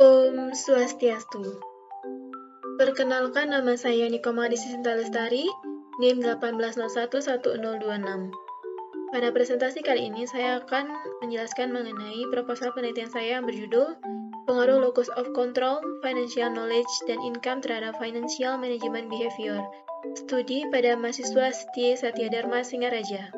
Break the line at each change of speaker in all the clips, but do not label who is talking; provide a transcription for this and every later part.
Om Swastiastu. Perkenalkan, nama saya Nikomadi Sinta Lestari, NIM 18011026. Pada presentasi kali ini, saya akan menjelaskan mengenai proposal penelitian saya yang berjudul Pengaruh Locus of Control, Financial Knowledge, dan Income terhadap Financial Management Behavior, studi pada mahasiswa Setia Satya Dharma Singaraja.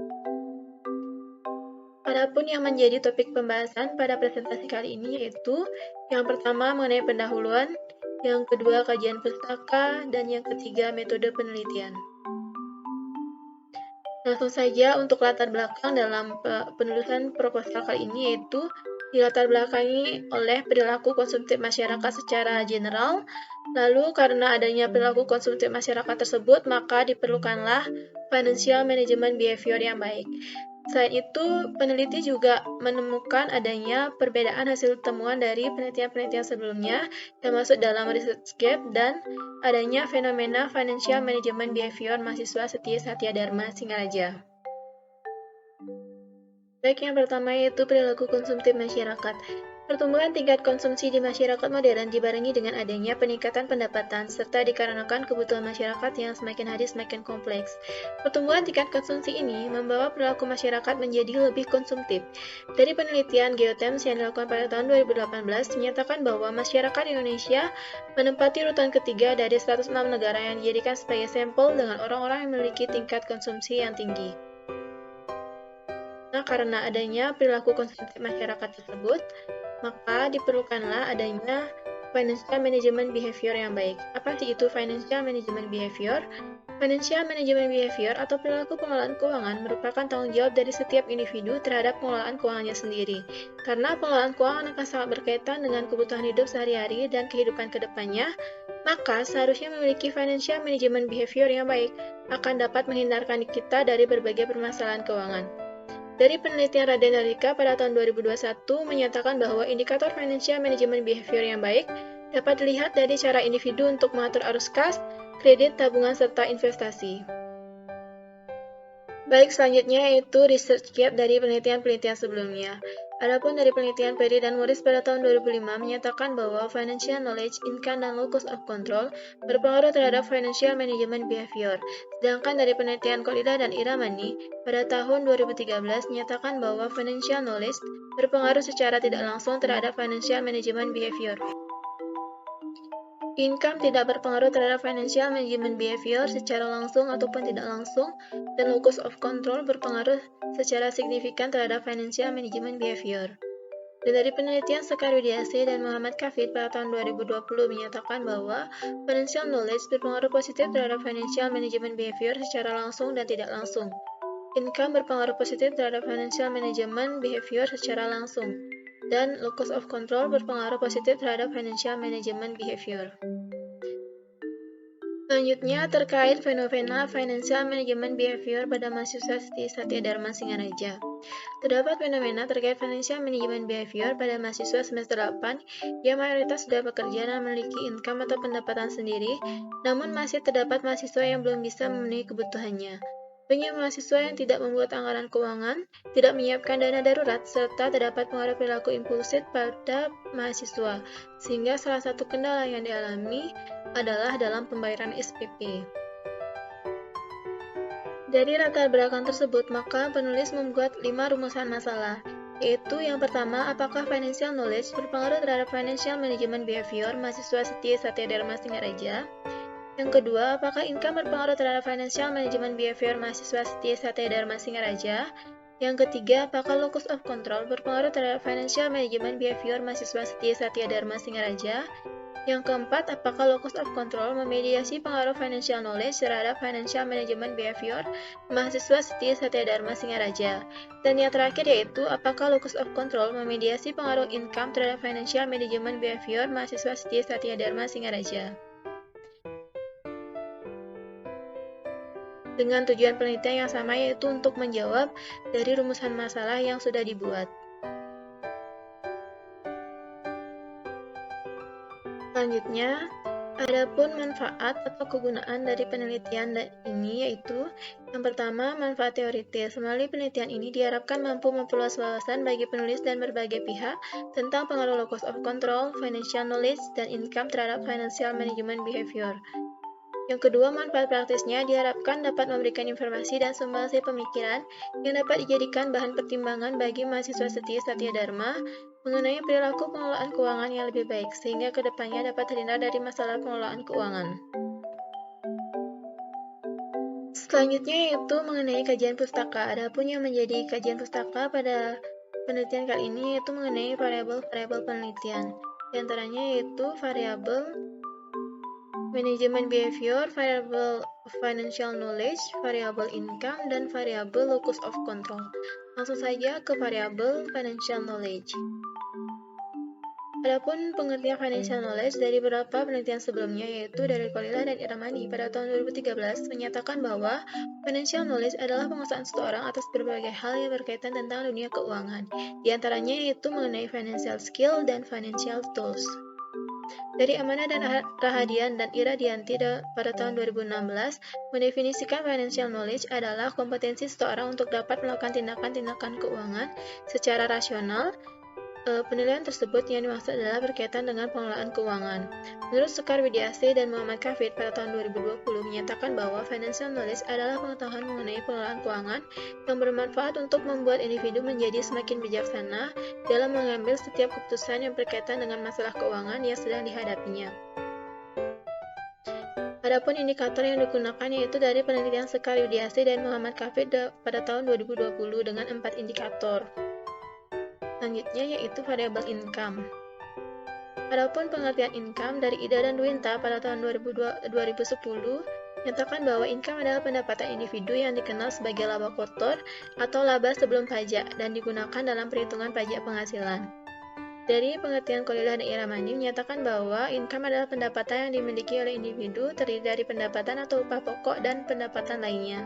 Adapun yang menjadi topik pembahasan pada presentasi kali ini yaitu yang pertama mengenai pendahuluan, yang kedua kajian pustaka, dan yang ketiga metode penelitian. Langsung saja untuk latar belakang dalam penulisan proposal kali ini yaitu dilatar belakangi oleh perilaku konsumtif masyarakat secara general. Lalu karena adanya perilaku konsumtif masyarakat tersebut, maka diperlukanlah financial management behavior yang baik. Selain itu, peneliti juga menemukan adanya perbedaan hasil temuan dari penelitian-penelitian sebelumnya yang masuk dalam research gap dan adanya fenomena financial management behavior mahasiswa Setia Satya Dharma Singaraja. Baik, yang pertama yaitu perilaku konsumtif masyarakat. Pertumbuhan tingkat konsumsi di masyarakat modern dibarengi dengan adanya peningkatan pendapatan serta dikarenakan kebutuhan masyarakat yang semakin hari semakin kompleks. Pertumbuhan tingkat konsumsi ini membawa perilaku masyarakat menjadi lebih konsumtif. Dari penelitian Geotimes yang dilakukan pada tahun 2018 menyatakan bahwa masyarakat Indonesia menempati urutan ketiga dari 106 negara yang dijadikan sebagai sampel dengan orang-orang yang memiliki tingkat konsumsi yang tinggi. Nah, karena adanya perilaku konsumtif masyarakat tersebut, maka diperlukanlah adanya financial management behavior yang baik. Apa sih itu financial management behavior? Financial management behavior atau perilaku pengelolaan keuangan merupakan tanggung jawab dari setiap individu terhadap pengelolaan keuangannya sendiri. Karena pengelolaan keuangan akan sangat berkaitan dengan kebutuhan hidup sehari-hari dan kehidupan kedepannya, maka seharusnya memiliki financial management behavior yang baik akan dapat menghindarkan kita dari berbagai permasalahan keuangan. Dari penelitian Raden Narika pada tahun 2021 menyatakan bahwa indikator financial management behavior yang baik dapat dilihat dari cara individu untuk mengatur arus kas, kredit, tabungan, serta investasi. Baik, selanjutnya yaitu research gap dari penelitian-penelitian sebelumnya. Adapun dari penelitian Perry dan Morris pada tahun 2005 menyatakan bahwa financial knowledge, income, dan locus of control berpengaruh terhadap financial management behavior. Sedangkan dari penelitian Kolida dan Iramani pada tahun 2013 menyatakan bahwa financial knowledge berpengaruh secara tidak langsung terhadap financial management behavior. Income tidak berpengaruh terhadap financial management behavior secara langsung ataupun tidak langsung, dan locus of control berpengaruh secara signifikan terhadap financial management behavior. Dan dari penelitian Sekar Widiasih dan Muhammad Kafid pada tahun 2020 menyatakan bahwa financial knowledge berpengaruh positif terhadap financial management behavior secara langsung dan tidak langsung. Income berpengaruh positif terhadap financial management behavior secara langsung, dan locus of control berpengaruh positif terhadap financial management behavior. Selanjutnya, terkait fenomena financial management behavior pada mahasiswa Setia Satya Dharma Singaraja. Terdapat fenomena terkait financial management behavior pada mahasiswa semester 8 yang mayoritas sudah bekerja dan memiliki income atau pendapatan sendiri, namun masih terdapat mahasiswa yang belum bisa memenuhi kebutuhannya. Banyak mahasiswa yang tidak membuat anggaran keuangan, tidak menyiapkan dana darurat, serta terdapat pengaruh perilaku impulsif pada mahasiswa, sehingga salah satu kendala yang dialami adalah dalam pembayaran SPP. Dari latar belakang tersebut, maka penulis membuat 5 rumusan masalah, yaitu yang pertama, apakah financial knowledge berpengaruh terhadap financial management behavior mahasiswa Setia Satya Dharma Singaraja? Yang kedua, apakah income berpengaruh terhadap financial management behavior mahasiswa Setia Satya Dharma Singaraja? Yang ketiga, apakah locus of control berpengaruh terhadap financial management behavior mahasiswa Setia Satya Dharma Singaraja? Yang keempat, apakah locus of control memediasi pengaruh financial knowledge terhadap financial management behavior mahasiswa Setia Satya Dharma Singaraja? Dan yang terakhir yaitu, apakah locus of control memediasi pengaruh income terhadap financial management behavior mahasiswa Setia Satya Dharma Singaraja? Dengan tujuan penelitian yang sama, yaitu untuk menjawab dari rumusan masalah yang sudah dibuat. Selanjutnya, Adapun manfaat atau kegunaan dari penelitian ini yaitu yang pertama, manfaat teoritis. Melalui penelitian ini diharapkan mampu memperluas wawasan bagi penulis dan berbagai pihak tentang pengaruh locus of control, financial knowledge, dan income terhadap financial management behavior. Yang kedua, manfaat praktisnya diharapkan dapat memberikan informasi dan sumbangsi pemikiran yang dapat dijadikan bahan pertimbangan bagi mahasiswa setia Satya Dharma mengenai perilaku pengelolaan keuangan yang lebih baik, sehingga kedepannya dapat terhindar dari masalah pengelolaan keuangan. Selanjutnya yaitu mengenai kajian pustaka. Adapun yang menjadi kajian pustaka pada penelitian kali ini yaitu mengenai variabel-variabel penelitian. Di antaranya yaitu variabel manajemen behavior, variabel financial knowledge, variabel income, dan variabel locus of control. Langsung saja ke variabel financial knowledge. Adapun pengertian financial knowledge dari beberapa penelitian sebelumnya yaitu dari Kolila dan Iramani pada tahun 2013 menyatakan bahwa financial knowledge adalah penguasaan seseorang atas berbagai hal yang berkaitan tentang dunia keuangan. Di antaranya yaitu mengenai financial skill dan financial tools. Dari Amana dan Rahadian dan Ira Dianti pada tahun 2016 mendefinisikan financial knowledge adalah kompetensi seseorang untuk dapat melakukan tindakan-tindakan keuangan secara rasional. Penilaian tersebut yang dimaksud adalah berkaitan dengan pengelolaan keuangan. Menurut Sekar Widiasih dan Muhammad Kafid pada tahun 2020 menyatakan bahwa financial knowledge adalah pengetahuan mengenai pengelolaan keuangan yang bermanfaat untuk membuat individu menjadi semakin bijaksana dalam mengambil setiap keputusan yang berkaitan dengan masalah keuangan yang sedang dihadapinya. Adapun indikator yang digunakan yaitu dari penelitian Sekar Widiasih dan Muhammad Kafid pada tahun 2020 dengan 4 indikator. Selanjutnya yaitu variabel income. Adapun pengertian income dari Ida dan Dwinta pada tahun 2010 menyatakan bahwa income adalah pendapatan individu yang dikenal sebagai laba kotor atau laba sebelum pajak dan digunakan dalam perhitungan pajak penghasilan. Dari pengertian Kolila dan Iramani menyatakan bahwa income adalah pendapatan yang dimiliki oleh individu terdiri dari pendapatan atau upah pokok dan pendapatan lainnya.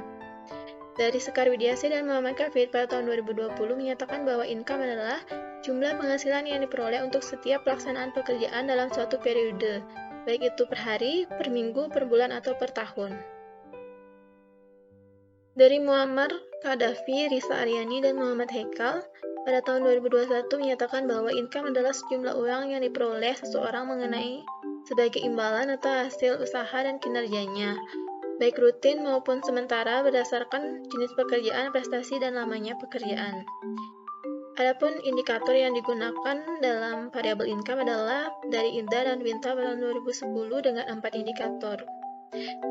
Dari Sekar Widiasih dan Muhammad Kafid pada tahun 2020 menyatakan bahwa income adalah jumlah penghasilan yang diperoleh untuk setiap pelaksanaan pekerjaan dalam suatu periode, baik itu per hari, per minggu, per bulan, atau per tahun. Dari Muammar Gaddafi, Risa Aryani, dan Muhammad Hekal pada tahun 2021 menyatakan bahwa income adalah sejumlah uang yang diperoleh seseorang mengenai sebagai imbalan atau hasil usaha dan kinerjanya, baik rutin maupun sementara berdasarkan jenis pekerjaan, prestasi, dan lamanya pekerjaan. Adapun indikator yang digunakan dalam variabel income adalah dari Ida dan Winta pada tahun 2010 dengan 4 indikator.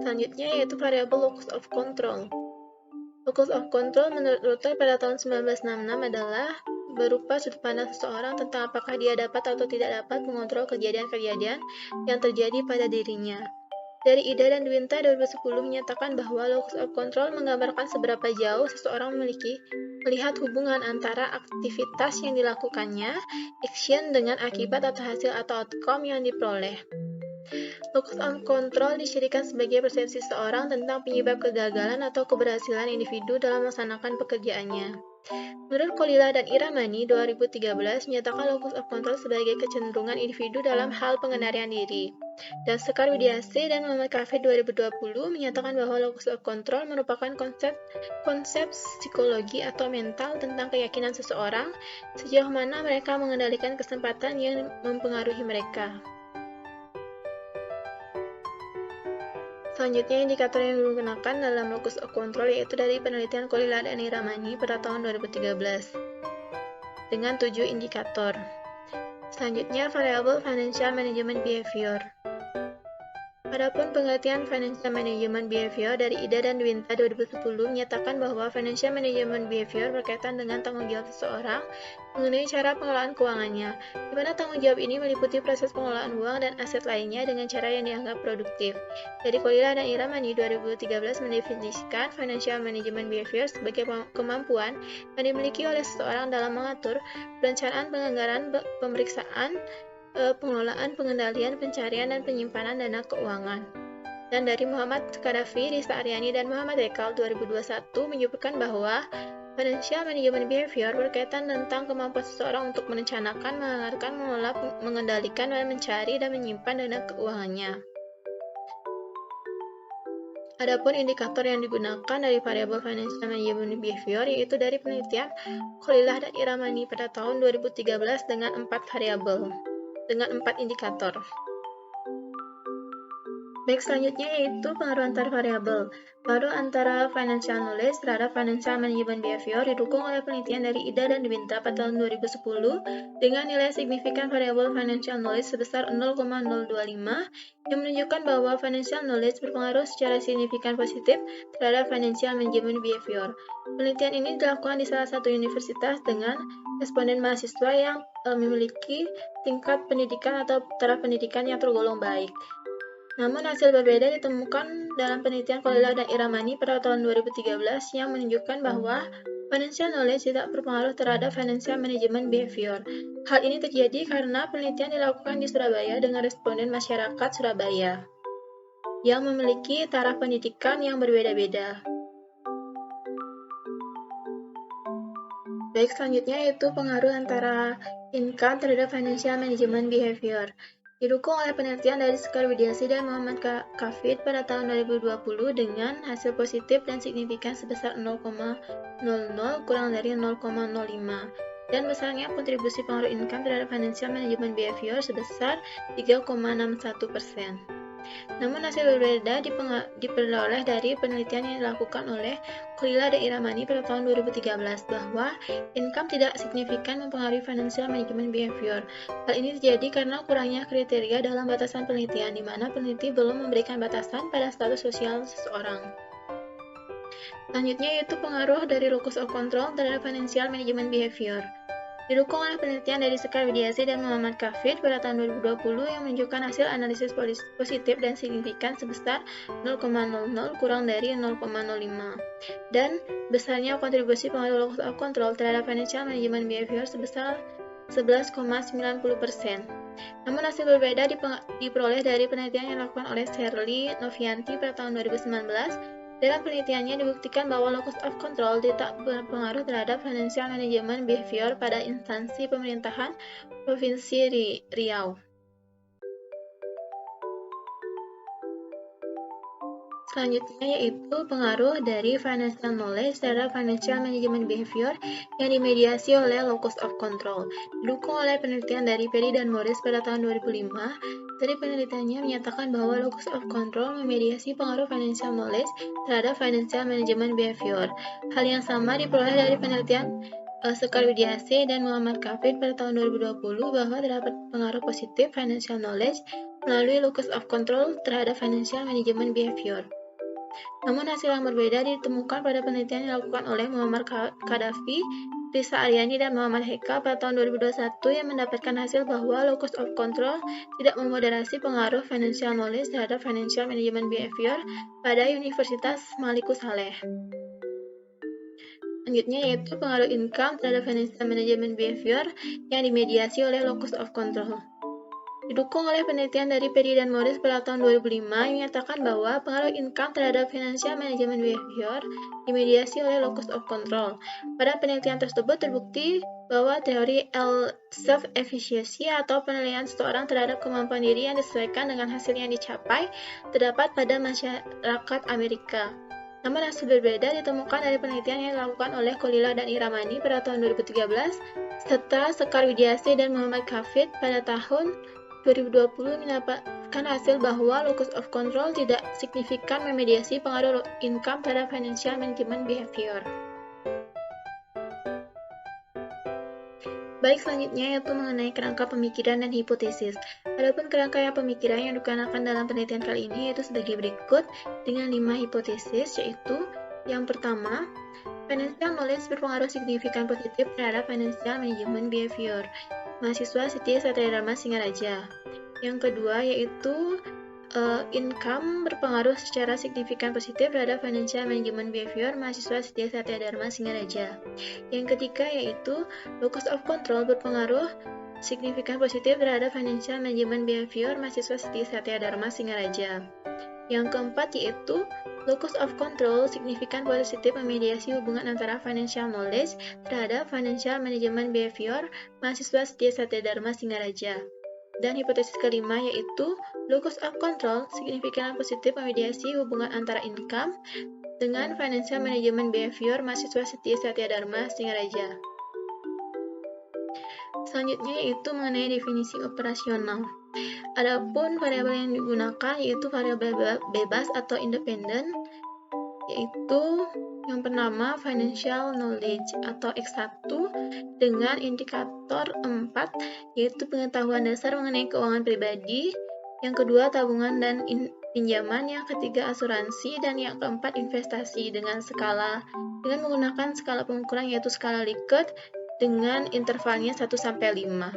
Selanjutnya yaitu variabel locus of control. Locus of control menurut Ruther pada tahun 1966 adalah berupa sudut pandang seseorang tentang apakah dia dapat atau tidak dapat mengontrol kejadian-kejadian yang terjadi pada dirinya. Dari Ida dan Dwinta 2010 menyatakan bahwa locus of control menggambarkan seberapa jauh seseorang melihat hubungan antara aktivitas yang dilakukannya, action dengan akibat atau hasil atau outcome yang diperoleh. Locus of control dicirikan sebagai persepsi seseorang tentang penyebab kegagalan atau keberhasilan individu dalam melaksanakan pekerjaannya. Menurut Kolila dan Iramani 2013 menyatakan locus of control sebagai kecenderungan individu dalam hal pengendalian diri. Dan Sekar Widiasih dan Muhammad Kafid 2020 menyatakan bahwa locus of control merupakan konsep psikologi atau mental tentang keyakinan seseorang sejauh mana mereka mengendalikan kesempatan yang mempengaruhi mereka. Selanjutnya, indikator yang digunakan dalam locus of control yaitu dari penelitian Kolila dan Iramani pada tahun 2013 dengan 7 indikator. Selanjutnya, variabel financial management behavior. Adapun pengertian financial management behavior dari Ida dan Dwinta 2010 menyatakan bahwa financial management behavior berkaitan dengan tanggung jawab seseorang mengenai cara pengelolaan keuangannya, di mana tanggung jawab ini meliputi proses pengelolaan uang dan aset lainnya dengan cara yang dianggap produktif. Dari Kolila dan Iramani 2013 mendefinisikan financial management behavior sebagai kemampuan yang dimiliki oleh seseorang dalam mengatur perencanaan penganggaran, pemeriksaan, pengelolaan, pengendalian, pencarian, dan penyimpanan dana keuangan. Dan dari Muhammad Gaddafi, Risa Aryani, dan Muhammad Hekal 2021 menyebutkan bahwa financial management behavior berkaitan tentang kemampuan seseorang untuk merencanakan, menganggarkan, mengelola, mengendalikan, dan mencari dan menyimpan dana keuangannya. Adapun indikator yang digunakan dari variabel financial management behavior yaitu dari penelitian Kholilah dan Iramani pada tahun 2013 dengan 4 variabel, dengan 4 indikator. Baik, selanjutnya yaitu pengaruh antar variabel. Pengaruh antara financial knowledge terhadap financial management behavior didukung oleh penelitian dari Ida dan Dwinta pada tahun 2010 dengan nilai signifikan variabel financial knowledge sebesar 0,025 yang menunjukkan bahwa financial knowledge berpengaruh secara signifikan positif terhadap financial management behavior. Penelitian ini dilakukan di salah satu universitas dengan responden mahasiswa yang memiliki tingkat pendidikan atau taraf pendidikan yang tergolong baik. Namun hasil berbeda ditemukan dalam penelitian Kholilah dan Iramani pada tahun 2013 yang menunjukkan bahwa financial knowledge tidak berpengaruh terhadap financial management behavior. Hal ini terjadi karena penelitian dilakukan di Surabaya dengan responden masyarakat Surabaya yang memiliki taraf pendidikan yang berbeda-beda. Baik, selanjutnya yaitu pengaruh antara income terhadap financial management behavior. Didukung oleh penelitian dari Sekar Widiasi dan Muhammad Kafid pada tahun 2020 dengan hasil positif dan signifikan sebesar 0,00 kurang dari 0,05 dan besarnya kontribusi pengaruh income terhadap financial management behavior sebesar 3,61%. Namun hasil berbeda diperoleh dari penelitian yang dilakukan oleh Kholilah dan Iramani pada tahun 2013 bahwa income tidak signifikan mempengaruhi financial management behavior. Hal ini terjadi karena kurangnya kriteria dalam batasan penelitian, di mana peneliti belum memberikan batasan pada status sosial seseorang. Selanjutnya yaitu pengaruh dari locus of control terhadap financial management behavior. Didukung oleh penelitian dari Sekar Widiasi dan Muhammad Kafid pada tahun 2020 yang menunjukkan hasil analisis positif dan signifikan sebesar 0,00 kurang dari 0,05 dan besarnya kontribusi pengaruh locus of control terhadap financial management behavior sebesar 11,90%. Namun hasil berbeda diperoleh dari penelitian yang dilakukan oleh Shirley Novianti pada tahun 2019. Dalam penelitiannya dibuktikan bahwa locus of control tidak berpengaruh terhadap financial management behavior pada instansi pemerintahan Provinsi Riau. Selanjutnya yaitu pengaruh dari financial knowledge terhadap financial management behavior yang dimediasi oleh locus of control. Didukung oleh penelitian dari Perry dan Morris pada tahun 2005, dari penelitiannya menyatakan bahwa locus of control memediasi pengaruh financial knowledge terhadap financial management behavior. Hal yang sama diperoleh dari penelitian Sekar Widiasi dan Muhammad Kafid pada tahun 2020 bahwa terdapat pengaruh positif financial knowledge melalui locus of control terhadap financial management behavior. Namun hasil yang berbeda ditemukan pada penelitian yang dilakukan oleh Muhammad Kadafi, Risa Aryani, dan Muhammad Heka pada tahun 2021 yang mendapatkan hasil bahwa locus of control tidak memoderasi pengaruh financial knowledge terhadap financial management behavior pada Universitas Maliku Saleh. Selanjutnya yaitu pengaruh income terhadap financial management behavior yang dimediasi oleh locus of control. Didukung oleh penelitian dari Perry dan Morris pada tahun 2005 yang menyatakan bahwa pengaruh income terhadap financial management behavior dimediasi oleh locus of control. Pada penelitian tersebut terbukti bahwa teori self-efficacy atau penilaian seseorang terhadap kemampuan diri yang disesuaikan dengan hasil yang dicapai terdapat pada masyarakat Amerika. Namun hasil berbeda ditemukan dari penelitian yang dilakukan oleh Kholilah dan Iramani pada tahun 2013 serta Sekar Widiasi dan Muhammad Kafid pada tahun 2020 mendapatkan hasil bahwa locus of control tidak signifikan memediasi pengaruh income terhadap financial management behavior. Baik, selanjutnya yaitu mengenai kerangka pemikiran dan hipotesis. Adapun kerangka pemikiran yang digunakan dalam penelitian kali ini yaitu sebagai berikut dengan 5 hipotesis, yaitu yang pertama, financial knowledge berpengaruh signifikan positif terhadap financial management behavior. Mahasiswa Setia Satya Dharma Singaraja. Yang kedua yaitu income berpengaruh secara signifikan positif terhadap financial management behavior mahasiswa Setia Satya Dharma Singaraja. Yang ketiga yaitu locus of control berpengaruh signifikan positif terhadap financial management behavior mahasiswa Setia Satya Dharma Singaraja. Yang keempat yaitu locus of control signifikan positif memediasi hubungan antara financial knowledge terhadap financial management behavior mahasiswa Setia Satya Dharma Singaraja. Dan hipotesis kelima yaitu locus of control, signifikan positif memediasi hubungan antara income dengan financial management behavior mahasiswa Setia Satya Dharma Singaraja. Selanjutnya yaitu mengenai definisi operasional. Adapun variabel yang digunakan yaitu variabel bebas atau independen, yaitu yang pertama financial knowledge atau X1 dengan indikator 4 yaitu pengetahuan dasar mengenai keuangan pribadi, yang kedua tabungan dan pinjaman, yang ketiga asuransi, dan yang keempat investasi dengan menggunakan skala pengukuran yaitu skala Likert dengan intervalnya 1 sampai 5.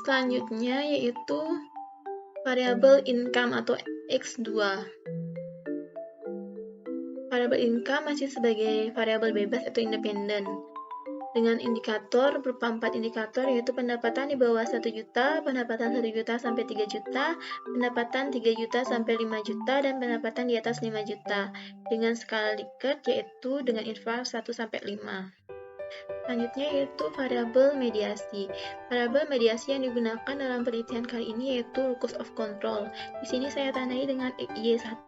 Selanjutnya yaitu variabel income atau X2. Variabel income masih sebagai variabel bebas atau independen dengan indikator berupa 4 indikator yaitu pendapatan di bawah 1 juta, pendapatan 1 juta sampai 3 juta, pendapatan 3 juta sampai 5 juta, dan pendapatan di atas 5 juta dengan skala Likert yaitu dengan interval 1 sampai 5. Selanjutnya yaitu variabel mediasi. Variabel mediasi yang digunakan dalam penelitian kali ini yaitu locus of control. Di sini saya tandai dengan Y1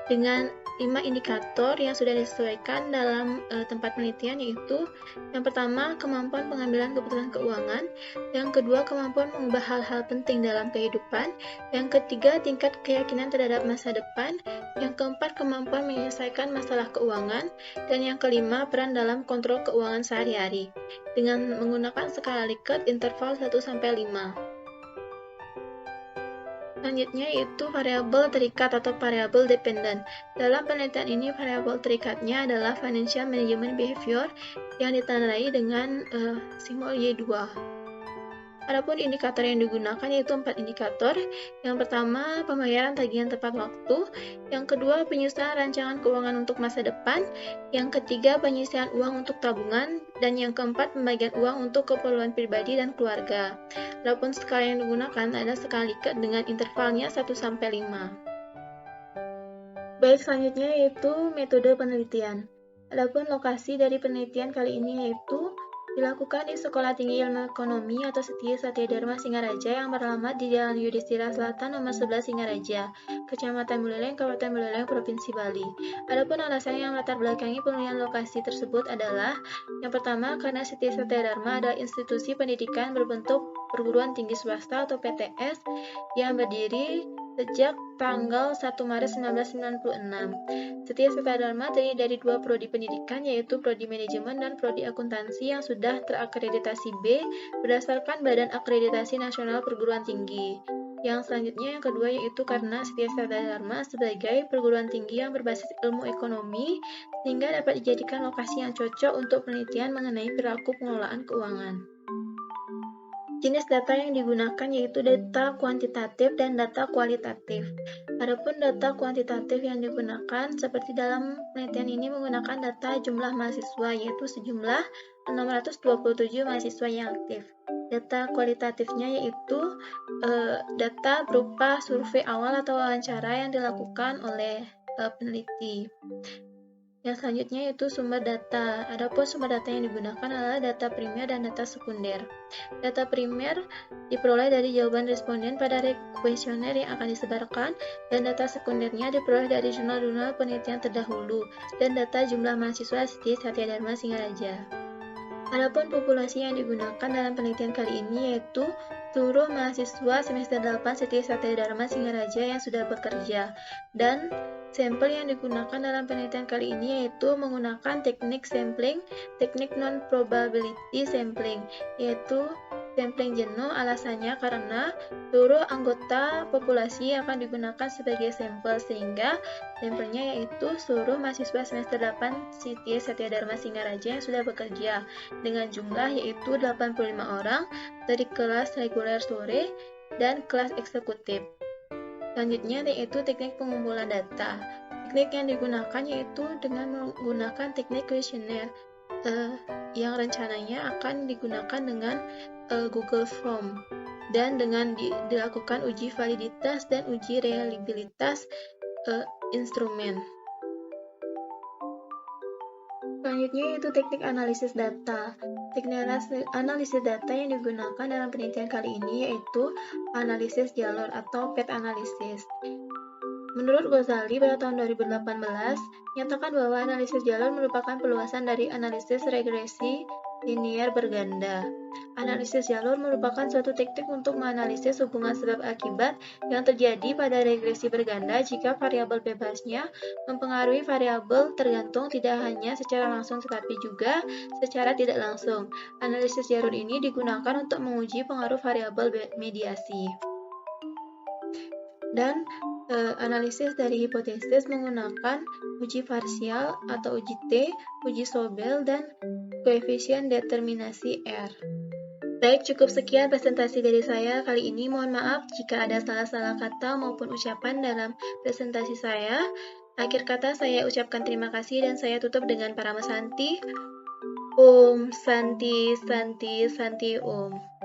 dengan 5 indikator yang sudah disesuaikan dalam tempat penelitian, yaitu yang pertama kemampuan pengambilan keputusan keuangan, yang kedua kemampuan mengubah hal-hal penting dalam kehidupan, yang ketiga tingkat keyakinan terhadap masa depan, yang keempat kemampuan menyelesaikan masalah keuangan, dan yang kelima peran dalam kontrol keuangan sehari-hari dengan menggunakan skala Likert interval 1 sampai 5. Selanjutnya yaitu variabel terikat atau variabel dependent. Dalam penelitian ini variabel terikatnya adalah financial management behavior yang ditandai dengan simbol Y2. Adapun indikator yang digunakan yaitu 4 indikator. Yang pertama, pembayaran tagihan tepat waktu. Yang kedua, penyusunan rancangan keuangan untuk masa depan. Yang ketiga, penyisian uang untuk tabungan. Dan yang keempat, pembagian uang untuk keperluan pribadi dan keluarga. Adapun skala yang digunakan adalah skala Likert dengan intervalnya 1 sampai 5. Baik, selanjutnya yaitu metode penelitian. Adapun lokasi dari penelitian kali ini yaitu dilakukan di Sekolah Tinggi Ilmu Ekonomi atau Setia Satya Dharma Singaraja yang beralamat di Jalan Yudhistira Selatan nomor 11 Singaraja, Kecamatan Buleleng, Kabupaten Buleleng, Provinsi Bali. Adapun alasan yang melatar belakangi pemilihan lokasi tersebut adalah yang pertama karena Setia Satya Dharma adalah institusi pendidikan berbentuk perguruan tinggi swasta atau PTS yang berdiri sejak tanggal 1 Maret 1996. Setia Satya Dharma terdiri dari 2 prodi pendidikan yaitu prodi manajemen dan prodi akuntansi yang sudah terakreditasi B berdasarkan Badan Akreditasi Nasional Perguruan Tinggi. Yang selanjutnya yang kedua yaitu karena Setia Satya Dharma sebagai perguruan tinggi yang berbasis ilmu ekonomi sehingga dapat dijadikan lokasi yang cocok untuk penelitian mengenai perilaku pengelolaan keuangan. Jenis data yang digunakan yaitu data kuantitatif dan data kualitatif. Adapun data kuantitatif yang digunakan seperti dalam penelitian ini menggunakan data jumlah mahasiswa yaitu sejumlah 627 mahasiswa yang aktif. Data kualitatifnya yaitu data berupa survei awal atau wawancara yang dilakukan oleh peneliti. Yang selanjutnya yaitu sumber data. Adapun sumber data yang digunakan adalah data primer dan data sekunder. Data primer diperoleh dari jawaban responden pada kuesioner yang akan disebarkan, dan data sekundernya diperoleh dari jurnal-jurnal penelitian terdahulu, dan data jumlah mahasiswa Setia Satya Dharma Singaraja. Adapun populasi yang digunakan dalam penelitian kali ini yaitu seluruh mahasiswa semester 8 Setia Satya Dharma Singaraja yang sudah bekerja, dan sampel yang digunakan dalam penelitian kali ini yaitu menggunakan teknik sampling, teknik non-probability sampling, yaitu sampling jenuh. Alasannya karena seluruh anggota populasi akan digunakan sebagai sampel, sehingga sampelnya yaitu seluruh mahasiswa semester 8 Setia Satya Dharma Singaraja yang sudah bekerja dengan jumlah yaitu 85 orang dari kelas reguler sore dan kelas eksekutif. Selanjutnya yaitu teknik pengumpulan data. Teknik yang digunakan yaitu dengan menggunakan teknik kuesioner yang rencananya akan digunakan dengan Google Form dan dengan dilakukan uji validitas dan uji reliabilitas instrumen. Selanjutnya yaitu teknik analisis data. teknik analisis data yang digunakan dalam penelitian kali ini yaitu analisis jalur atau path analysis. Menurut Ghazali pada tahun 2018, menyatakan bahwa analisis jalur merupakan perluasan dari analisis regresi linear berganda. Analisis jalur merupakan suatu teknik untuk menganalisis hubungan sebab akibat yang terjadi pada regresi berganda jika variabel bebasnya mempengaruhi variabel tergantung tidak hanya secara langsung tetapi juga secara tidak langsung. Analisis jalur ini digunakan untuk menguji pengaruh variabel mediasi. Dan analisis dari hipotesis menggunakan uji parsial atau uji T, uji Sobel, dan koefisien determinasi R. Baik, cukup sekian presentasi dari saya kali ini. Mohon maaf jika ada salah-salah kata maupun ucapan dalam presentasi saya. Akhir kata saya ucapkan terima kasih dan saya tutup dengan Parama Santi. Om Santi Santi Santi Om.